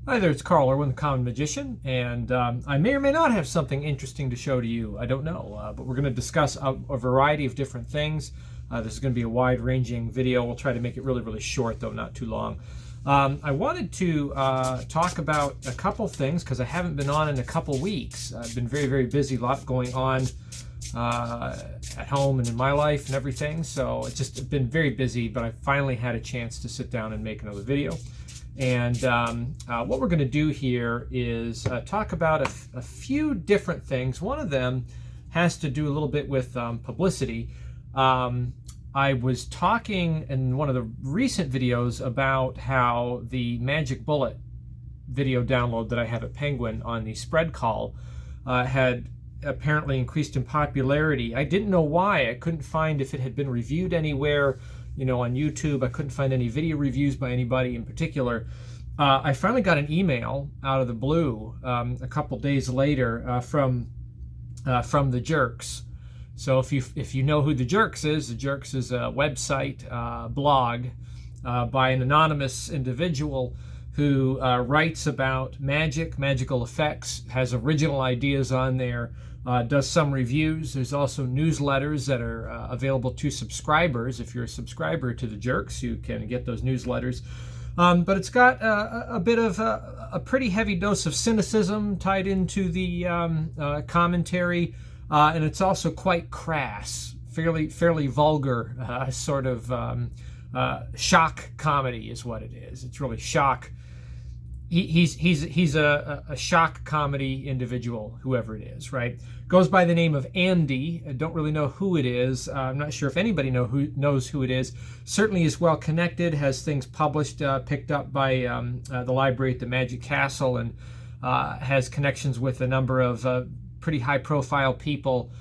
Hi there, it's Carl Irwin, the Common Magician, and I may or may not have something interesting to show to you. I don't know, but we're going to discuss a variety of different things. This is going to be a wide-ranging video. We'll try to make it really, really short, though not too long. I wanted to talk about a couple things because I haven't been on in a couple weeks. I've been very, very busy, a lot going on at home and in my life and everything, so it's just been very busy, but I finally had a chance to sit down and make another video. And what we're going to do here is talk about a few different things. One of them has to do a little bit with publicity. I was talking in one of the recent videos about how the Magic Bullet video download that I have at Penguin on the spread call had apparently increased in popularity. I didn't know why. I couldn't find if it had been reviewed anywhere. You know, on YouTube, I couldn't find any video reviews by anybody in particular. I finally got an email out of the blue a couple days later from the Jerks. So if you know who the Jerks is a website blog by an anonymous individual who writes about magic, magical effects, has original ideas on there. Does some reviews. There's also newsletters that are available to subscribers. If you're a subscriber to the Jerks, you can get those newsletters. But it's got a bit of a pretty heavy dose of cynicism tied into the commentary, and it's also quite crass, fairly vulgar, sort of shock comedy is what it is. It's really shock. He's a shock comedy individual, whoever it is, right? Goes by the name of Andy. I don't really know who it is. I'm not sure if anybody knows who it is. Certainly is well connected, has things published, picked up by the library at the Magic Castle, and has connections with a number of pretty high profile people.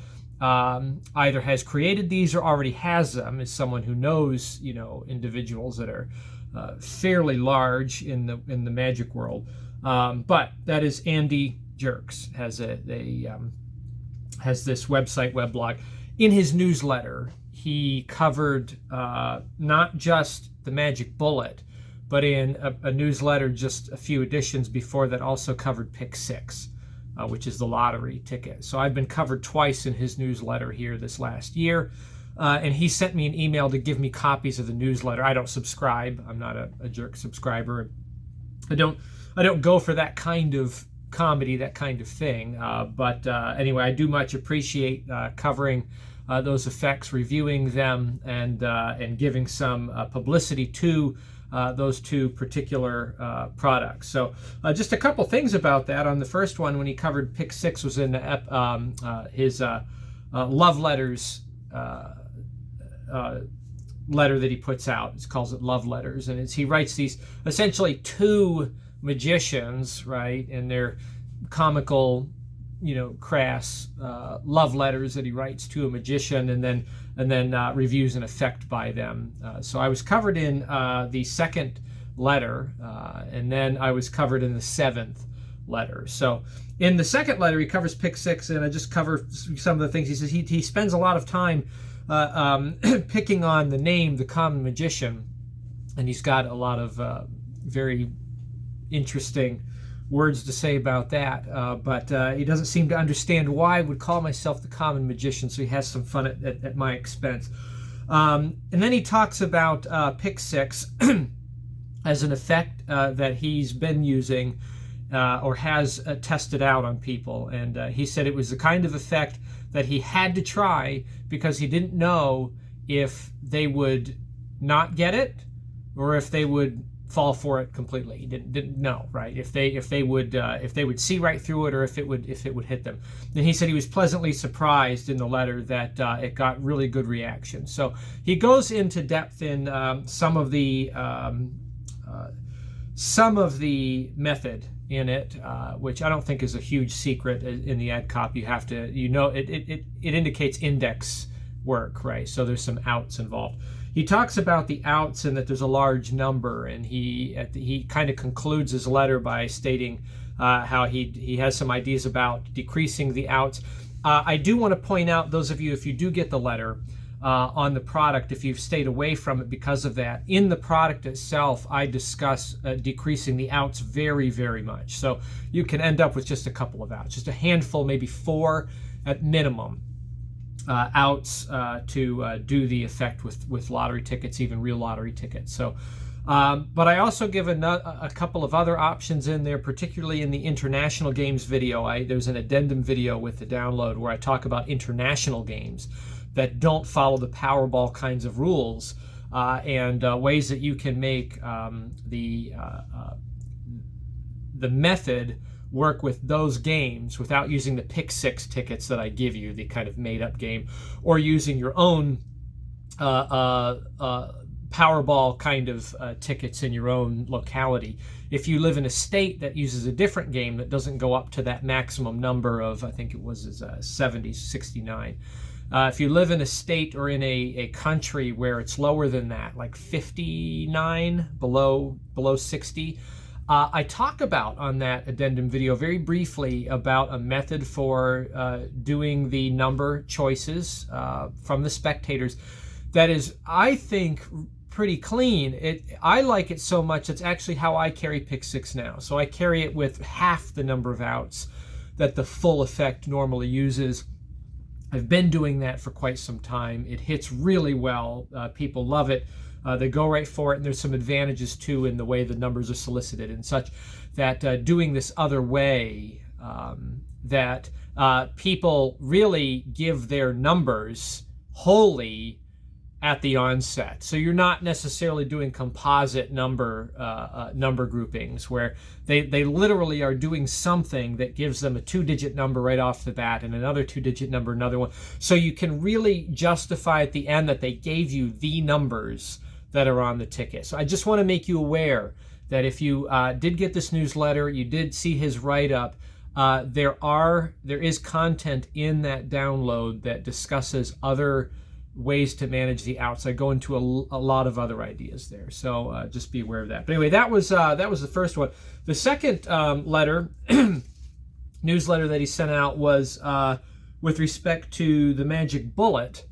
Either has created these or already has them, is someone who knows, you know, individuals that are fairly large in the magic world, but that is Andy Jerks. Has this weblog. In his newsletter, he covered not just the Magic Bullet, but in a newsletter just a few editions before that also covered Pick 6, which is the lottery ticket. So I've been covered twice in his newsletter here this last year. And he sent me an email to give me copies of the newsletter. I don't subscribe. I'm not a Jerk subscriber. I don't go for that kind of comedy, that kind of thing. But anyway, I do much appreciate covering those effects, reviewing them, and giving some publicity to those two particular products. So just a couple things about that. On the first one, when he covered Pick 6, was in his love letters letter that he puts out. He calls it love letters, and he writes these essentially two magicians, right, and they're comical, you know, crass love letters that he writes to a magician, and then reviews an effect by them. So I was covered in the second letter, and then I was covered in the seventh letter. So in the second letter, he covers Pick 6, and I just cover some of the things. He says he spends a lot of time picking on the name, the Common Magician, and he's got a lot of very interesting words to say about that, but he doesn't seem to understand why I would call myself the Common Magician, so he has some fun at my expense. And then he talks about Pick 6 as an effect that he's been using or has tested out on people, and he said it was the kind of effect that he had to try because he didn't know if they would not get it or if they would fall for it completely. He didn't know, right? If they would see right through it, or if it would hit them. And he said he was pleasantly surprised in the letter that it got really good reaction. So he goes into depth in some of the method in it, which I don't think is a huge secret in the ad copy. You have to, you know, it indicates index work, right? So there's some outs involved. He talks about the outs and that there's a large number, and he kind of concludes his letter by stating how he has some ideas about decreasing the outs. I do want to point out, those of you, if you do get the letter, on the product if you've stayed away from it because of that. In the product itself, I discuss decreasing the outs very, very much. So you can end up with just a couple of outs, just a handful, maybe 4 at minimum outs to do the effect with lottery tickets, even real lottery tickets. So, but I also give a couple of other options in there, particularly in the international games video. There's an addendum video with the download where I talk about international games that don't follow the Powerball kinds of rules, and ways that you can make the method work with those games without using the Pick 6 tickets that I give you, the kind of made-up game, or using your own Powerball kind of tickets in your own locality. If you live in a state that uses a different game that doesn't go up to that maximum number of, I think it was 70, 69. If you live in a state or in a country where it's lower than that, like 59, below 60, I talk about on that addendum video very briefly about a method for doing the number choices from the spectators that is, I think, pretty clean. I like it so much, it's actually how I carry Pick 6 now. So I carry it with half the number of outs that the full effect normally uses. I've been doing that for quite some time. It hits really well. People love it. They go right for it, and there's some advantages too in the way the numbers are solicited and such, that doing this other way, that people really give their numbers wholly at the onset. So you're not necessarily doing composite number groupings where they literally are doing something that gives them a 2-digit number right off the bat and another 2-digit number, another one. So you can really justify at the end that they gave you the numbers that are on the ticket. So I just want to make you aware that if you did get this newsletter, you did see his write-up, there is content in that download that discusses other ways to manage the outs. I go into a lot of other ideas there, so just be aware of that. But anyway, that was the first one. The second letter, newsletter that he sent out was with respect to the Magic Bullet,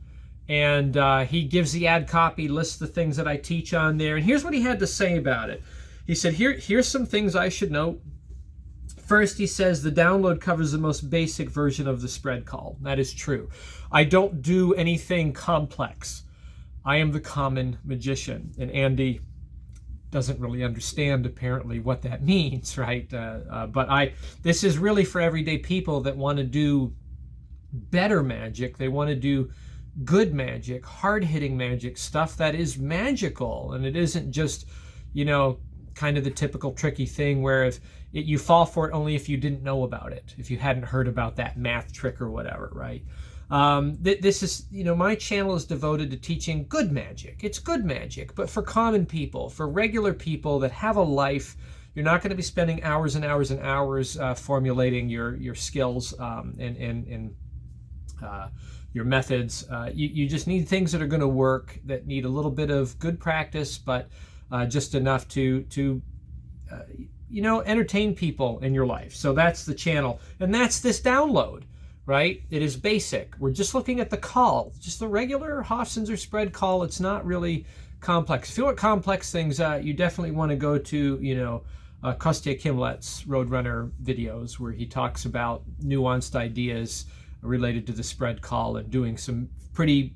and he gives the ad copy, lists the things that I teach on there, and here's what he had to say about it. He said, here's some things I should note. First, he says the download covers the most basic version of the spread call. That is true. I don't do anything complex. I am the common magician, and Andy doesn't really understand apparently what that means, right? But this is really for everyday people that want to do better magic. They want to do good magic, hard-hitting magic, stuff that is magical, and it isn't just, kind of the typical tricky thing where you fall for it only if you didn't know about it, if you hadn't heard about that math trick or whatever, right? This is, my channel is devoted to teaching good magic. It's good magic, but for common people, for regular people that have a life. You're not going to be spending hours and hours and hours formulating your skills and your methods. You just need things that are going to work, that need a little bit of good practice, but just enough to entertain people in your life. So that's the channel, and that's this download, right? It is basic. We're just looking at the call, just the regular Hofzinser spread call. It's not really complex. If you want complex things, you definitely want to go to, Kostya Kimlet's Roadrunner videos, where he talks about nuanced ideas related to the spread call and doing some pretty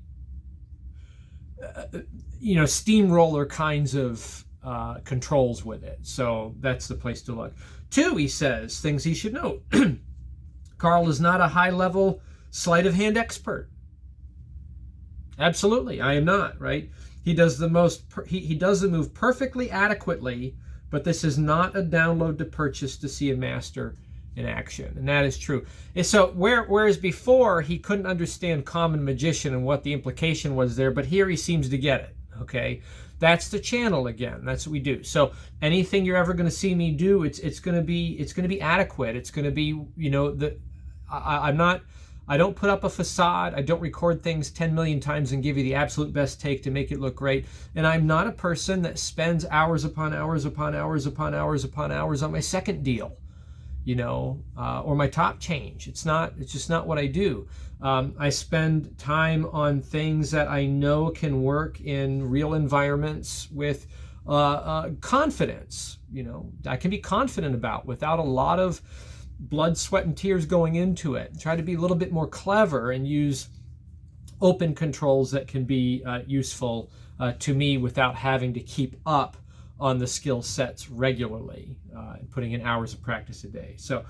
steamroller kinds of controls with it. So that's the place to look. 2, he says, things he should note. Carl is not a high-level sleight of hand expert. Absolutely, I am not, right? He does he does the move perfectly adequately, but this is not a download to purchase to see a master in action, and that is true. And so whereas before he couldn't understand common magician and what the implication was there, but here he seems to get it. Okay, that's the channel again. That's what we do. So anything you're ever going to see me do, it's going to be adequate. It's going to be I don't put up a facade. I don't record things 10 million times and give you the absolute best take to make it look great. And I'm not a person that spends hours upon hours upon hours upon hours upon hours on my second deal. or my top change. It's just not what I do. I spend time on things that I know can work in real environments with confidence. I can be confident about without a lot of blood, sweat, and tears going into it. Try to be a little bit more clever and use open controls that can be useful to me without having to keep up on the skill sets regularly and putting in hours of practice a day. So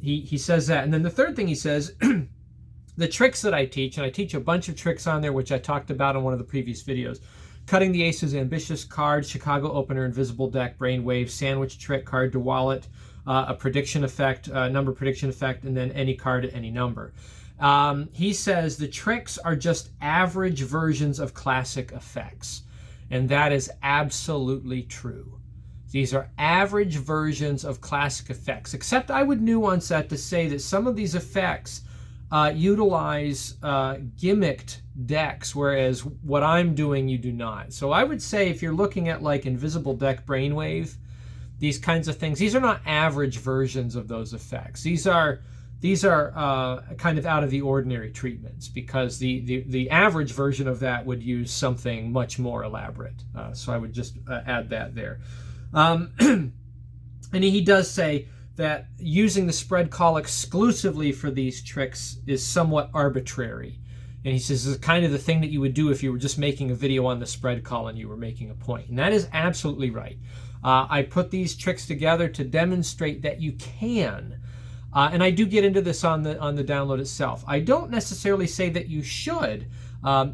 he says that. And then the third thing he says, the tricks that I teach, and I teach a bunch of tricks on there, which I talked about in one of the previous videos. Cutting the Aces, Ambitious Card, Chicago Opener, Invisible Deck, Brainwave, Sandwich Trick, Card to Wallet, a prediction effect, number prediction effect, and then any card at any number. He says the tricks are just average versions of classic effects. And that is absolutely true. These are average versions of classic effects, except I would nuance that to say that some of these effects utilize gimmicked decks, whereas what I'm doing you do not. So I would say if you're looking at like Invisible Deck, Brainwave, these kinds of things, these are not average versions of those effects. These are kind of out of the ordinary treatments, because the average version of that would use something much more elaborate. So I would just add that there. And he does say that using the spread call exclusively for these tricks is somewhat arbitrary. And he says this is kind of the thing that you would do if you were just making a video on the spread call and you were making a point. And that is absolutely right. I put these tricks together to demonstrate that you can. And I do get into this on the download itself. I don't necessarily say that you should,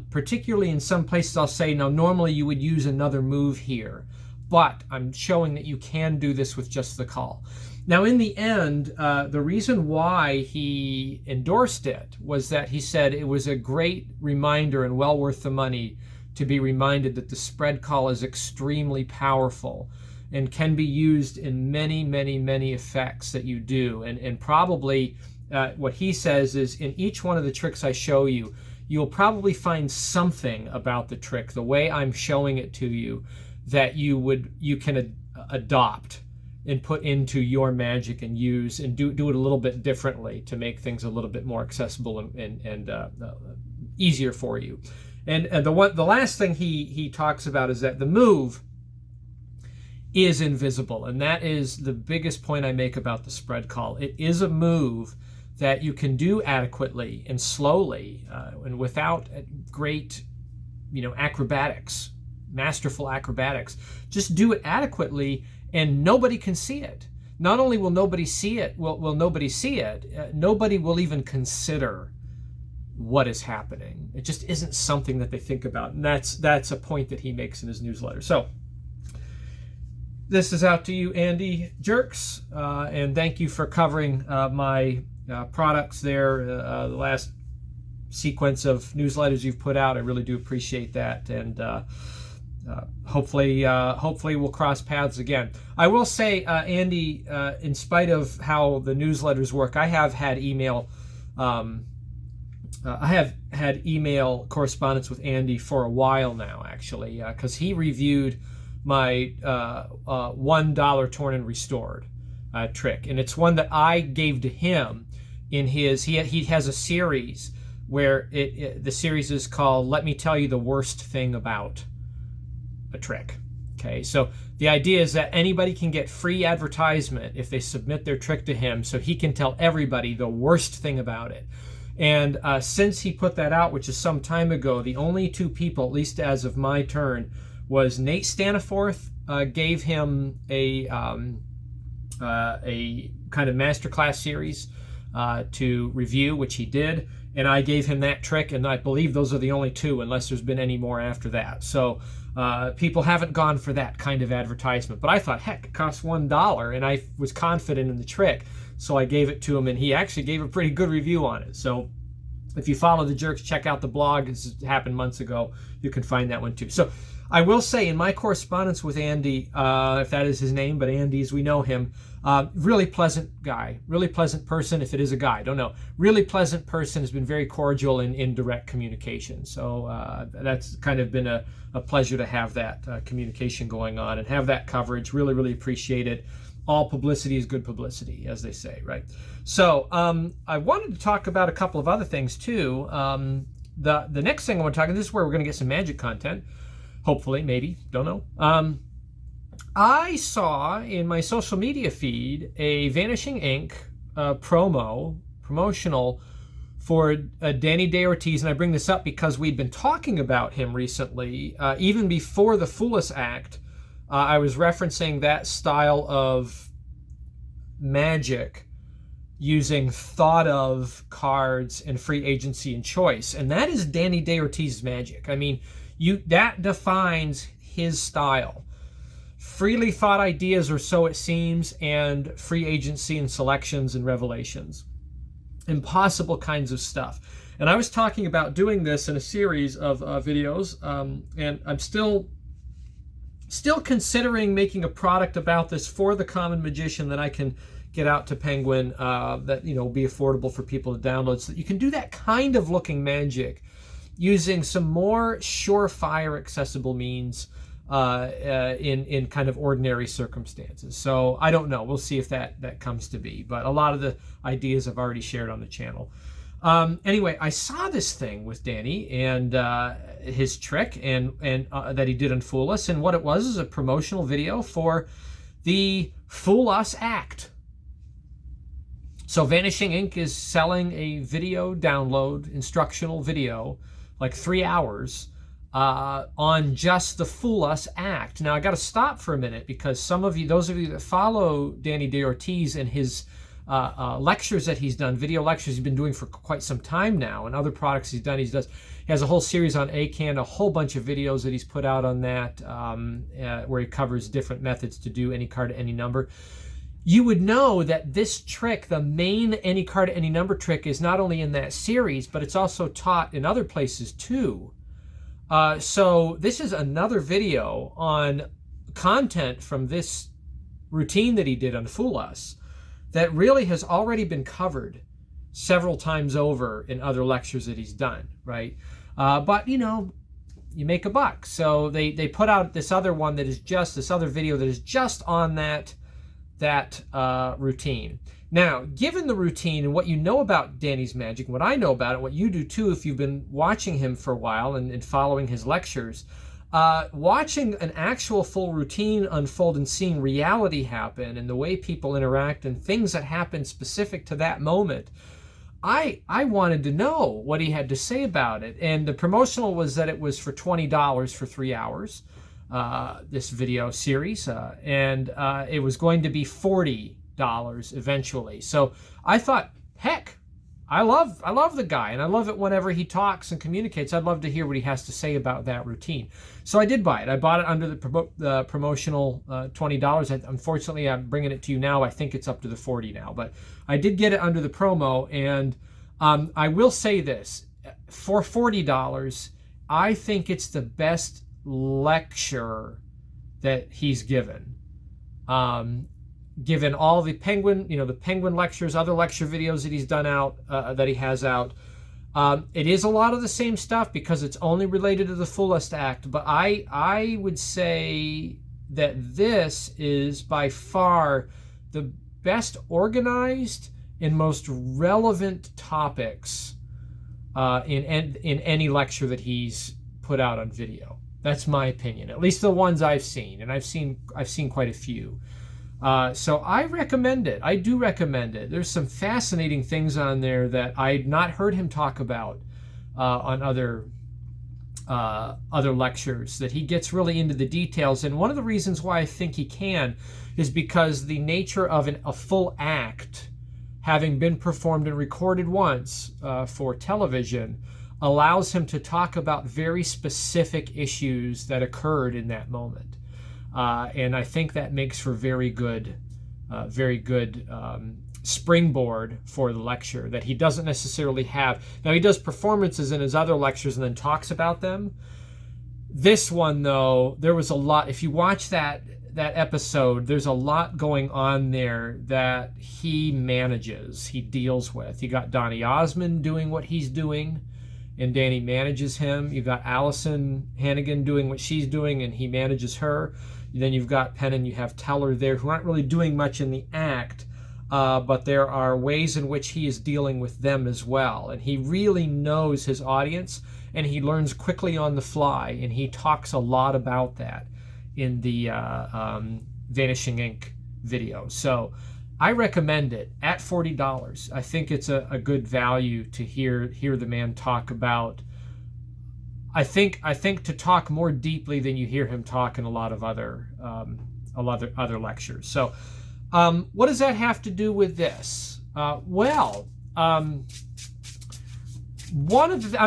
particularly in some places I'll say, now normally you would use another move here, but I'm showing that you can do this with just the call. Now in the end, the reason why he endorsed it was that he said it was a great reminder and well worth the money to be reminded that the spread call is extremely powerful and can be used in many, many, many effects that you do. And probably what he says is in each one of the tricks I show you, you'll probably find something about the trick, the way I'm showing it to you, that you can adopt and put into your magic and use and do it a little bit differently to make things a little bit more accessible and easier for you. And the last thing he talks about is that the move is invisible, and that is the biggest point I make about the spread call. It is a move that you can do adequately and slowly and without great acrobatics, masterful acrobatics. Just do it adequately and nobody can see it. Not only will nobody see it, nobody will even consider what is happening. It just isn't something that they think about, and that's a point that he makes in his newsletter. So this is out to you, Andy Jerks, and thank you for covering my products there, the last sequence of newsletters you've put out. I really do appreciate that, and hopefully we'll cross paths again. I will say, Andy, in spite of how the newsletters work, I have had email correspondence with Andy for a while now, actually, because he reviewed my $1 Torn and Restored trick, and it's one that I gave to him in his. He has a series where the series is called "Let Me Tell You the Worst Thing About a Trick." Okay, so the idea is that anybody can get free advertisement if they submit their trick to him, so he can tell everybody the worst thing about it. And since he put that out, which is some time ago, the only two people, at least as of my turn, was Nate Staniforth gave him a kind of masterclass series to review, which he did, and I gave him that trick, and I believe those are the only two, unless there's been any more after that. So people haven't gone for that kind of advertisement, but I thought, heck, it costs $1, and I was confident in the trick, so I gave it to him, and he actually gave a pretty good review on it. So if you follow the Jerks, check out the blog. This happened months ago. You can find that one too. So I will say, in my correspondence with Andy, if that is his name, but Andy as we know him, really pleasant guy, really pleasant person, if it is a guy, I don't know. Really pleasant person, has been very cordial in direct communication. So that's kind of been a pleasure to have that communication going on and have that coverage. Really, really appreciate it. all publicity is good publicity, as they say, right? So I wanted to talk about a couple of other things too. The next thing I want to talk about, this is where we're going to get some magic content, hopefully, maybe, don't know. I saw in my social media feed a Vanishing Ink promotional for Danny Day Ortiz, and I bring this up because we'd been talking about him recently. Even before the Fool Us Act, I was referencing that style of magic using thought of cards and free agency and choice, and that is Danny Day Ortiz's magic. I mean, that defines his style. Freely thought ideas, or so it seems, and free agency and selections and revelations. Impossible kinds of stuff. And I was talking about doing this in a series of videos, and I'm still considering making a product about this for the common magician that I can get out to Penguin, that will be affordable for people to download, so that you can do that kind of looking magic using some more surefire accessible means in kind of ordinary circumstances. So I don't know. We'll see if that comes to be. But a lot of the ideas I've already shared on the channel. Anyway, I saw this thing with Danny and his trick and that he did on Fool Us, and what it was is a promotional video for the Fool Us Act. So Vanishing Ink is selling a video download, instructional video, like 3 hours, on just the Fool Us Act. Now I got to stop for a minute, because some of you, those of you that follow Danny Day Ortiz and his lectures that he's done, video lectures he's been doing for quite some time now, and other products he's done, he has a whole series on ACAN, a whole bunch of videos that he's put out on that, where he covers different methods to do any card, any number. You would know that this trick, the main any card, any number trick, is not only in that series, but it's also taught in other places too. So this is another video on content from this routine that he did on Fool Us that really has already been covered several times over in other lectures that he's done, right? But you make a buck. So they put out this other one that is just, this other video that is just on that routine. Now, given the routine and what you know about Danny's magic, what I know about it, what you do too if you've been watching him for a while and following his lectures, watching an actual full routine unfold and seeing reality happen and the way people interact and things that happen specific to that moment, I wanted to know what he had to say about it. And the promotional was that it was for $20 for 3 hours, this video series, and it was going to be $40 eventually. So I thought, heck, I love the guy, and I love it whenever he talks and communicates. I'd love to hear what he has to say about that routine. So I did buy it. I bought it under the promotional $20. Unfortunately, I'm bringing it to you now. I think it's up to the $40 now, but I did get it under the promo. And I will say this, for $40, I think it's the best lecture that he's given. Given all the Penguin, the Penguin lectures, other lecture videos that he's done out, that he has out. It is a lot of the same stuff because it's only related to the Fool Us Act, but I would say that this is by far the best organized and most relevant topics in any lecture that he's put out on video. That's my opinion, at least the ones I've seen, and I've seen quite a few. So I recommend it. I do recommend it. There's some fascinating things on there that I'd not heard him talk about on other lectures, that he gets really into the details. And one of the reasons why I think he can is because the nature of a full act, having been performed and recorded once for television, allows him to talk about very specific issues that occurred in that moment. And I think that makes for very good springboard for the lecture that he doesn't necessarily have. Now, he does performances in his other lectures and then talks about them. This one, though, there was a lot. If you watch that episode, there's a lot going on there that he manages, he deals with. You got Donny Osmond doing what he's doing, and Danny manages him. You got Allison Hannigan doing what she's doing, and he manages her. Then you've got Penn and you have Teller there, who aren't really doing much in the act, but there are ways in which he is dealing with them as well. And he really knows his audience, and he learns quickly on the fly, and he talks a lot about that in the Vanishing Ink video. So I recommend it at $40. I think it's a good value to hear the man talk about. I think to talk more deeply than you hear him talk in a lot of other lectures. So what does that have to do with this? I'm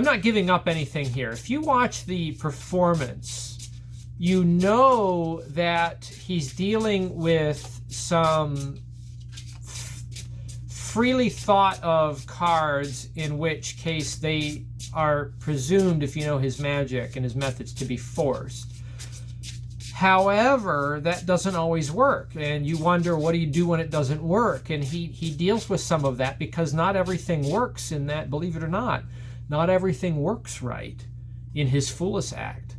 not giving up anything here. If you watch the performance, you know that he's dealing with some freely thought of cards, in which case they are presumed, if you know his magic and his methods, to be forced. However, that doesn't always work, and you wonder, what do you do when it doesn't work? And he deals with some of that, because not everything works in that, believe it or not. Not everything works right in his Foolish act.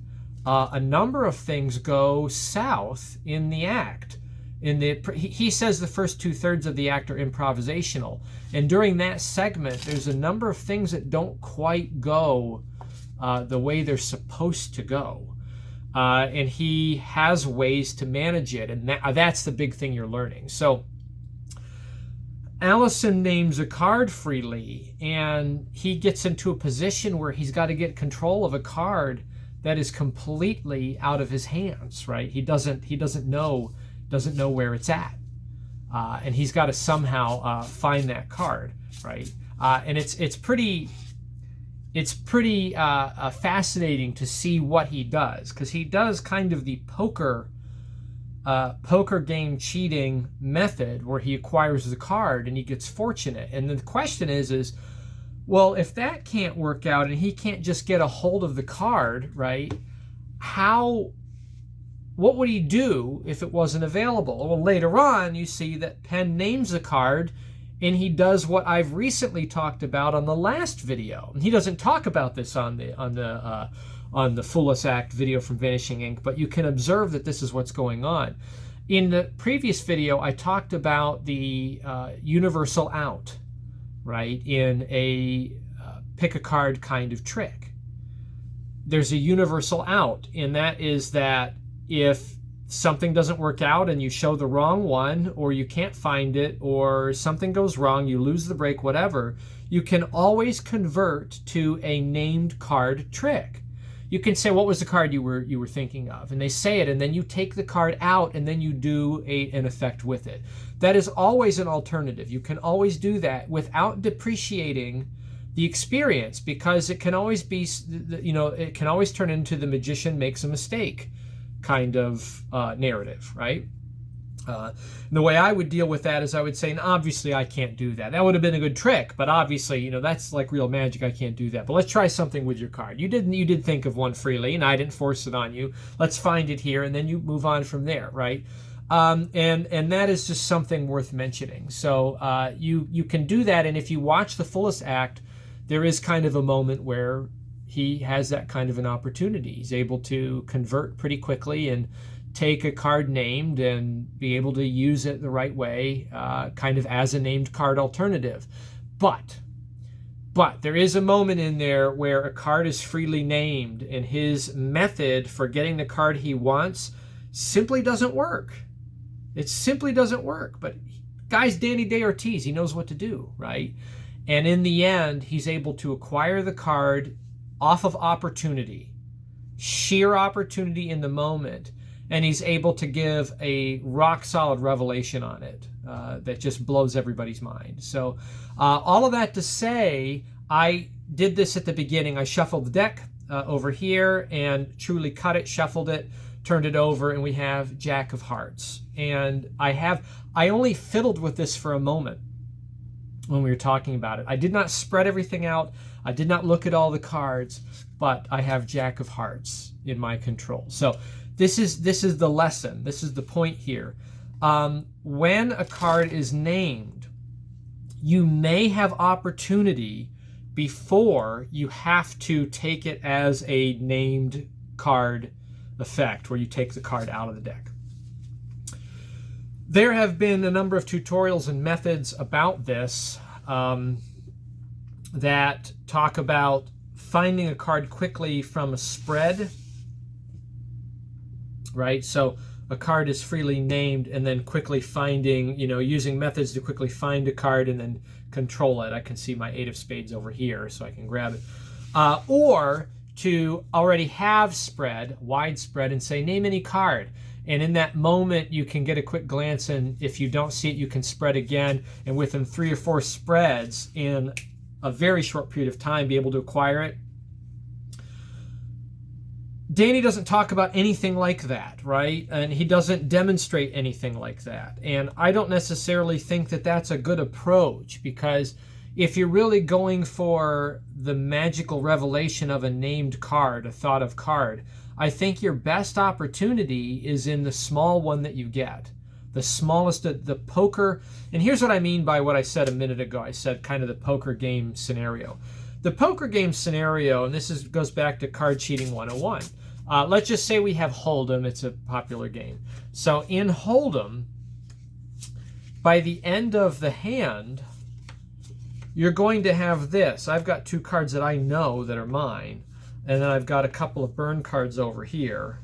A number of things go south in the act. He says the first 2/3 of the act are improvisational, and during that segment there's a number of things that don't quite go the way they're supposed to go, and he has ways to manage it, and that's the big thing you're learning. So Allison names a card freely, and he gets into a position where he's got to get control of a card that is completely out of his hands, right? He doesn't know where it's at, and he's got to somehow find that card, right? And it's pretty fascinating to see what he does, because he does kind of the poker game cheating method, where he acquires the card and he gets fortunate. And the question is, well, if that can't work out and he can't just get a hold of the card, right? What would he do if it wasn't available? Well, later on, you see that Penn names a card, and he does what I've recently talked about on the last video. And he doesn't talk about this on the Foolish Act video from Vanishing Ink, but you can observe that this is what's going on. In the previous video, I talked about the universal out, right, in a pick a card kind of trick. There's a universal out, and that is that if something doesn't work out and you show the wrong one, or you can't find it, or something goes wrong, you lose the break, whatever, you can always convert to a named card trick. You can say, what was the card you were thinking of? And they say it, and then you take the card out, and then you do an effect with it. That is always an alternative. You can always do that without depreciating the experience, because it can always be, it can always turn into the magician makes a mistake kind of narrative, right? The way I would deal with that is I would say, and obviously I can't do that. That would have been a good trick, but obviously, that's like real magic. I can't do that. But let's try something with your card. You did think of one freely, and I didn't force it on you. Let's find it here, and then you move on from there, right? And that is just something worth mentioning. So you can do that, and if you watch the Foolish Act, there is kind of a moment where he has that kind of an opportunity. He's able to convert pretty quickly and take a card named and be able to use it the right way, kind of as a named card alternative. But there is a moment in there where a card is freely named, and his method for getting the card he wants simply doesn't work. It simply doesn't work. But guy's Danny Day Ortiz. He knows what to do, right? And in the end, he's able to acquire the card off of opportunity, sheer opportunity in the moment, and he's able to give a rock-solid revelation on it that just blows everybody's mind. So all of that to say, I did this at the beginning. I shuffled the deck over here and truly cut it, shuffled it, turned it over, and we have Jack of Hearts. And I only fiddled with this for a moment when we were talking about it. I did not spread everything out. I did not look at all the cards, but I have Jack of Hearts in my control. So this is the lesson. This is the point here. When a card is named, you may have opportunity before you have to take it as a named card effect, where you take the card out of the deck. There have been a number of tutorials and methods about this that talk about finding a card quickly from a spread, right? So a card is freely named and then quickly finding, using methods to quickly find a card and then control it. I can see my 8 of spades over here, so I can grab it. Or to already have spread, widespread, and say, name any card. And in that moment, you can get a quick glance, and if you don't see it, you can spread again. And within 3 or 4 spreads in a very short period of time, be able to acquire it. Danny doesn't talk about anything like that, right? And he doesn't demonstrate anything like that. And I don't necessarily think that that's a good approach, because if you're really going for the magical revelation of a named card, a thought of card, I think your best opportunity is in the small one that you get. The smallest, the poker. And here's what I mean by what I said a minute ago. I said kind of the poker game scenario. The poker game scenario, and this goes back to Card Cheating 101. Let's just say we have Hold'em. It's a popular game. So in Hold'em, by the end of the hand, you're going to have this. I've got 2 cards that I know that are mine. And then I've got a couple of burn cards over here.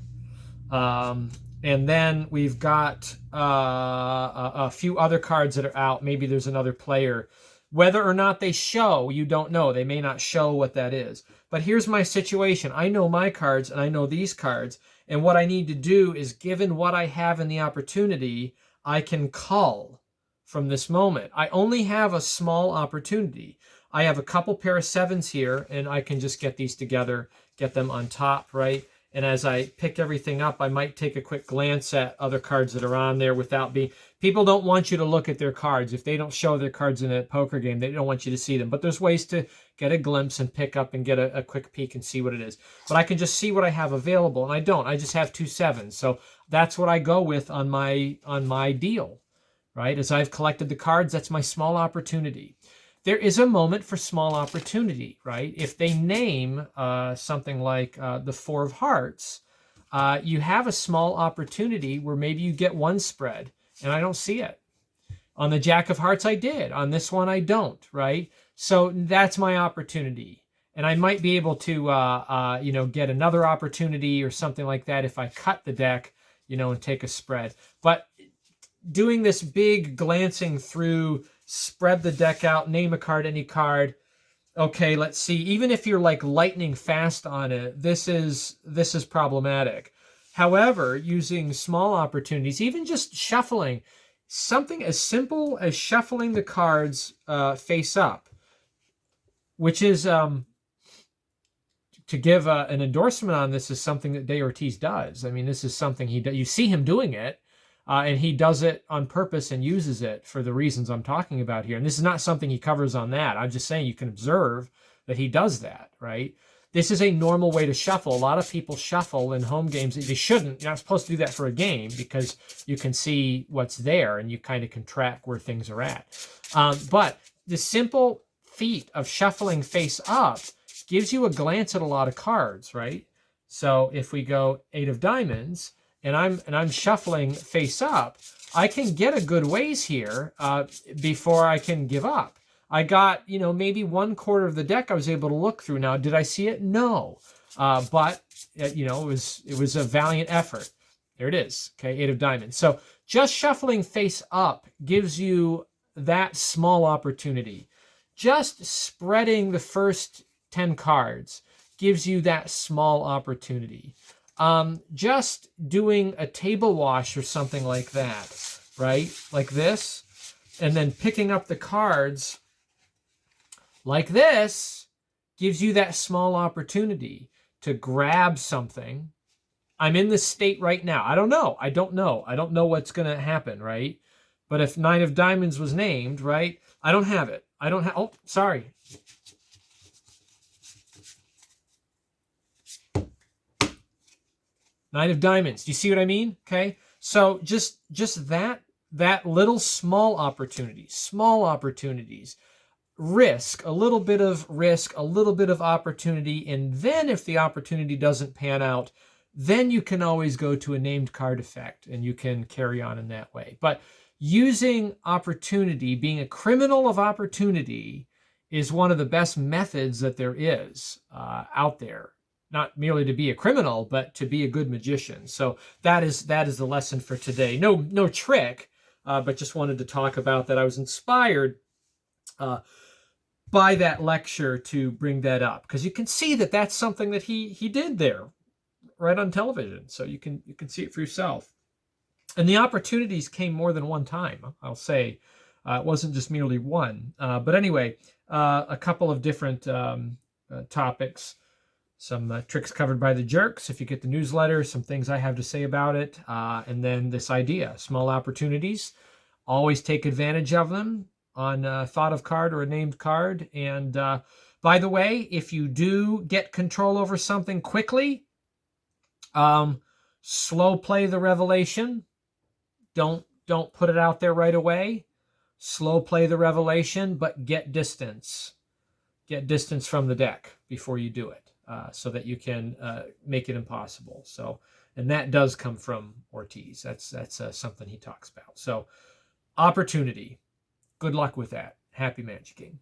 And then we've got a few other cards that are out. Maybe there's another player. Whether or not they show, you don't know. They may not show what that is. But here's my situation. I know my cards and I know these cards. And what I need to do is, given what I have in the opportunity, I can cull from this moment. I only have a small opportunity. I have a couple pair of 7s here, and I can just get these together, get them on top, right? And as I pick everything up, I might take a quick glance at other cards that are on there without being... People don't want you to look at their cards. If they don't show their cards in a poker game, they don't want you to see them. But there's ways to get a glimpse and pick up and get a quick peek and see what it is. But I can just see what I have available, and I don't. I just have 2 7s. So that's what I go with on my deal, right? As I've collected the cards, that's my small opportunity. There is a moment for small opportunity, right? If they name something like the 4 of Hearts, you have a small opportunity where maybe you get 1 spread, and I don't see it. On the Jack of Hearts, I did. On this one, I don't, right? So that's my opportunity. And I might be able to, get another opportunity or something like that if I cut the deck, and take a spread. But doing this big glancing through, spread the deck out, name a card, any card. Okay, let's see. Even if you're like lightning fast on it, this is problematic. However, using small opportunities, even just shuffling, something as simple as shuffling the cards face up, which is, to give an endorsement on this, is something that De Ortiz does. I mean, this is something you see him doing it. And he does it on purpose and uses it for the reasons I'm talking about here. And this is not something he covers on that. I'm just saying you can observe that he does that, right? This is a normal way to shuffle. A lot of people shuffle in home games. They shouldn't. You're not supposed to do that for a game, because you can see what's there and you kind of can track where things are at. But the simple feat of shuffling face up gives you a glance at a lot of cards, right? So if we go 8 of diamonds, and I'm shuffling face up, I can get a good ways here before I can give up. I got, maybe 1/4 of the deck I was able to look through. Now, did I see it? No. But, it was a valiant effort. There it is. Okay, 8 of diamonds. So just shuffling face up gives you that small opportunity. Just spreading the first 10 cards gives you that small opportunity. Just doing a table wash or something like that, right? Like this, and then picking up the cards like this gives you that small opportunity to grab something. I'm in this state right now. I don't know. I don't know what's going to happen, right? But if 9 of diamonds was named, right? I don't have it. Oh, sorry. Nine of diamonds. Do you see what I mean? Okay. So just that little small opportunities, risk, a little bit of opportunity. And then if the opportunity doesn't pan out, then you can always go to a named card effect and you can carry on in that way. But using opportunity, being a criminal of opportunity, is one of the best methods that there is out there. Not merely to be a criminal, but to be a good magician. So that is the lesson for today. No trick, but just wanted to talk about that. I was inspired by that lecture to bring that up, because you can see that that's something that he did there right on television. So you can see it for yourself. And the opportunities came more than one time, I'll say. It wasn't just merely one. But anyway, a couple of different topics. Some tricks covered by the jerks, if you get the newsletter, some things I have to say about it. And then this idea, small opportunities, always take advantage of them on a thought of card or a named card. And by the way, if you do get control over something quickly, slow play the revelation. Don't put it out there right away. Slow play the revelation, but get distance. Get distance from the deck before you do it, so that you can make it impossible. So, and that does come from Ortiz. That's something he talks about. So, opportunity. Good luck with that. Happy magicking.